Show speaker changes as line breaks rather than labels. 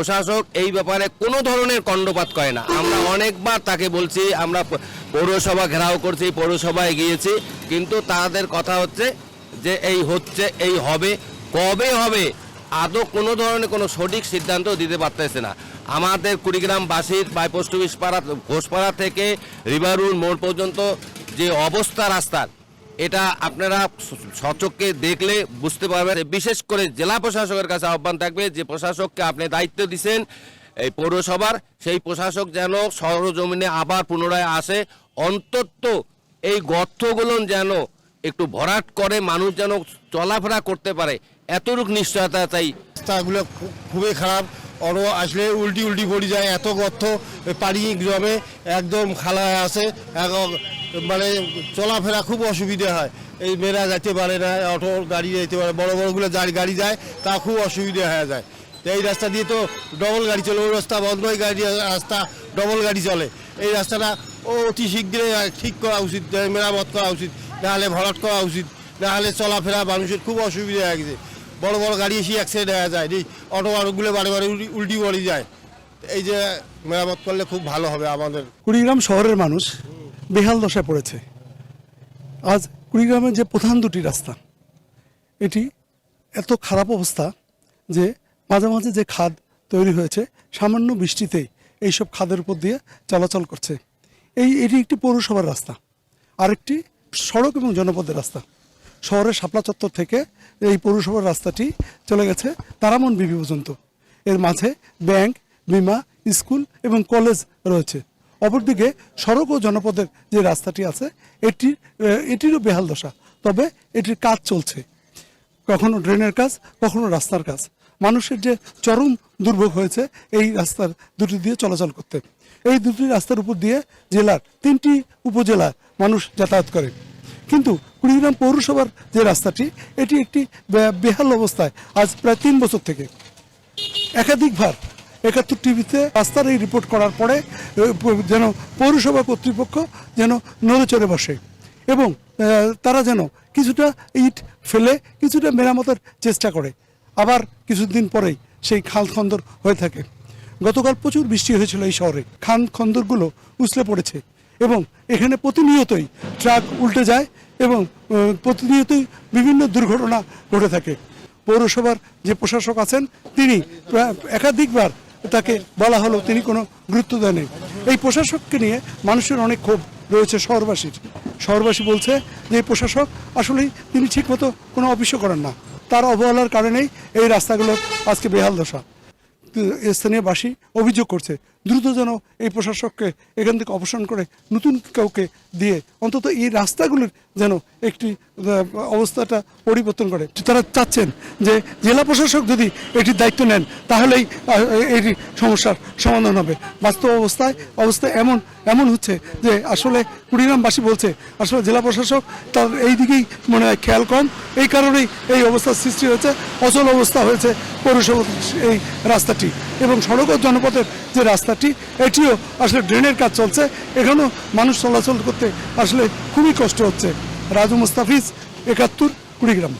প্রশাসক এই ব্যাপারে কোনো ধরনের কর্ণপাত করে না। আমরা অনেকবার তাকে বলছি, আমরা পৌরসভা ঘেরাও করছি, পৌরসভায় গিয়েছি, কিন্তু তাদের কথা হচ্ছে যে এই হচ্ছে, এই হবে, কবে হবে আদৌ কোনো ধরনের কোনো সঠিক সিদ্ধান্ত দিতে পারতেছে না। আমাদের কুড়িগ্রামবাসীর বাইপোস্ট অফিস পাড়া, ঘোষপাড়া থেকে রিভারুল মোড় পর্যন্ত যে অবস্থা রাস্তার, এটা আপনারা সচক্ষে দেখলে বুঝতে পারবেন। বিশেষ করে জেলা প্রশাসকের কাছে আহ্বান থাকবে যে প্রশাসককে আপনি দায়িত্ব দিয়েছেন এই পৌরসভার, সেই প্রশাসক যেন সরজমিনে আবার পুনরায় আসে, অন্তত এই গর্তগুলো যেন একটু ভরাট করে মানুষ যেন চলাফেরা করতে পারে, এতটুকু নিশ্চয়তা চাই।
রাস্তাগুলো খুবই খারাপ, অটো আসলে উল্টি পড়ে যায়, এত গর্ত, পানি জমে একদম খালা আছে, মানে চলাফেরা খুব অসুবিধা হয়। এই মেয়েরা যেতে পারে না, অটো গাড়ি যেতে পারে, বড়গুলো গাড়ি যায়, তা খুব অসুবিধা হয়ে যায়। তো এই রাস্তা দিয়ে তো ডবল গাড়ি চলে, ওই রাস্তা বন্ধ হয়ে রাস্তা ডবল গাড়ি চলে। এই রাস্তাটা অতি শীঘ্রই ঠিক করা উচিত, মেরামত করা উচিত, নাহলে ভরাট করা উচিত, নাহলে চলাফেরা মানুষের খুব অসুবিধা হয়ে গেছে। বড় গাড়ি এসে অ্যাক্সিডেন্ট হয়ে যায়, অটোগুলো বারে উল্টি পড়ে যায়। এই যে মেরামত করলে খুব ভালো হবে আমাদের।
কুড়িগ্রাম শহরের মানুষ বেহাল দশায় পড়েছে। আজ কুড়িগ্রামের যে প্রধান দুটি রাস্তা, এটি এত খারাপ অবস্থা যে মাঝে মাঝে যে খাদ তৈরি হয়েছে সামান্য বৃষ্টিতেই এইসব খাদের উপর দিয়ে চলাচল করছে। এটি একটি পৌরসভার রাস্তা, আরেকটি সড়ক এবং জনপদের রাস্তা। শহরের শাপলা চত্বর থেকে এই পৌরসভার রাস্তাটি চলে গেছে তারামন বিবি পর্যন্ত। এর মাঝে ব্যাংক, বিমা, স্কুল এবং কলেজ রয়েছে। অপরদিকে সড়ক ও জনপদের যে রাস্তাটি আছে এটিরও বেহাল দশা, তবে এটির কাজ চলছে, কখনো ড্রেনের কাজ, কখনো রাস্তার কাজ। মানুষের যে চরম দুর্ভোগ হয়েছে এই রাস্তার দুটি দিয়ে চলাচল করতে। এই দুটি রাস্তার উপর দিয়ে জেলার 3টি উপজেলা মানুষ যাতায়াত করে, কিন্তু কুড়িগ্রাম পৌরসভার যে রাস্তাটি এটি একটি বেহাল অবস্থায় আজ প্রায় 3 বছর থেকে। একাধিকবার 71 টিভিতে রাস্তার এই রিপোর্ট করার পরে যেন পৌরসভা কর্তৃপক্ষ যেন নড়ে চড়ে বসে এবং তারা যেন কিছুটা ইট ফেলে কিছুটা মেরামতের চেষ্টা করে, আবার কিছুদিন পরেই সেই খাল খন্দর হয়ে থাকে। গতকাল প্রচুর বৃষ্টি হয়েছিল এই শহরে, খাল খন্দরগুলো উছলে পড়েছে এবং এখানে প্রতিনিয়তই ট্রাক উল্টে যায় এবং প্রতিনিয়তই বিভিন্ন দুর্ঘটনা ঘটে থাকে। পৌরসভার যে প্রশাসক আছেন তিনি একাধিকবার তাকে বলা হলো, তিনি কোনো গুরুত্ব দেননি। এই প্রশাসককে নিয়ে মানুষের অনেক ক্ষোভ রয়েছে শহরবাসীর। শহরবাসী বলছে যে এই প্রশাসক আসলেই তিনি ঠিকমতো কোনো অফিসও করেন না, তার অবহেলার কারণেই এই রাস্তাগুলোর আজকে বেহাল দশা। স্থানীয়বাসী অভিযোগ করছে দ্রুত যেন এই প্রশাসককে এখান থেকে অপসারণ করে নতুন কাউকে দিয়ে অন্তত এই রাস্তাগুলির যেন একটি অবস্থাটা পরিবর্তন করে। তারা চাচ্ছেন যে জেলা প্রশাসক যদি এটির দায়িত্ব নেন তাহলেই এটি সমস্যার সমাধান হবে। বাস্তব অবস্থা এমন হচ্ছে যে আসলে কুড়িগ্রামবাসী বলছে আসলে জেলা প্রশাসক তার এই দিকেই মনে হয় খেয়াল কম, এই কারণেই এই অবস্থার সৃষ্টি হয়েছে, অচল অবস্থা হয়েছে পৌরসভা এই রাস্তাটি। এবং সড়ক ও জনপথের যে রাস্তাটি এটিও আসলে ড্রেনের কাজ চলছে, এখানেও মানুষ চলাচল করতে আসলে খুবই কষ্ট হচ্ছে। রাজু মুস্তাফিজ, 71, কুড়িগ্রাম।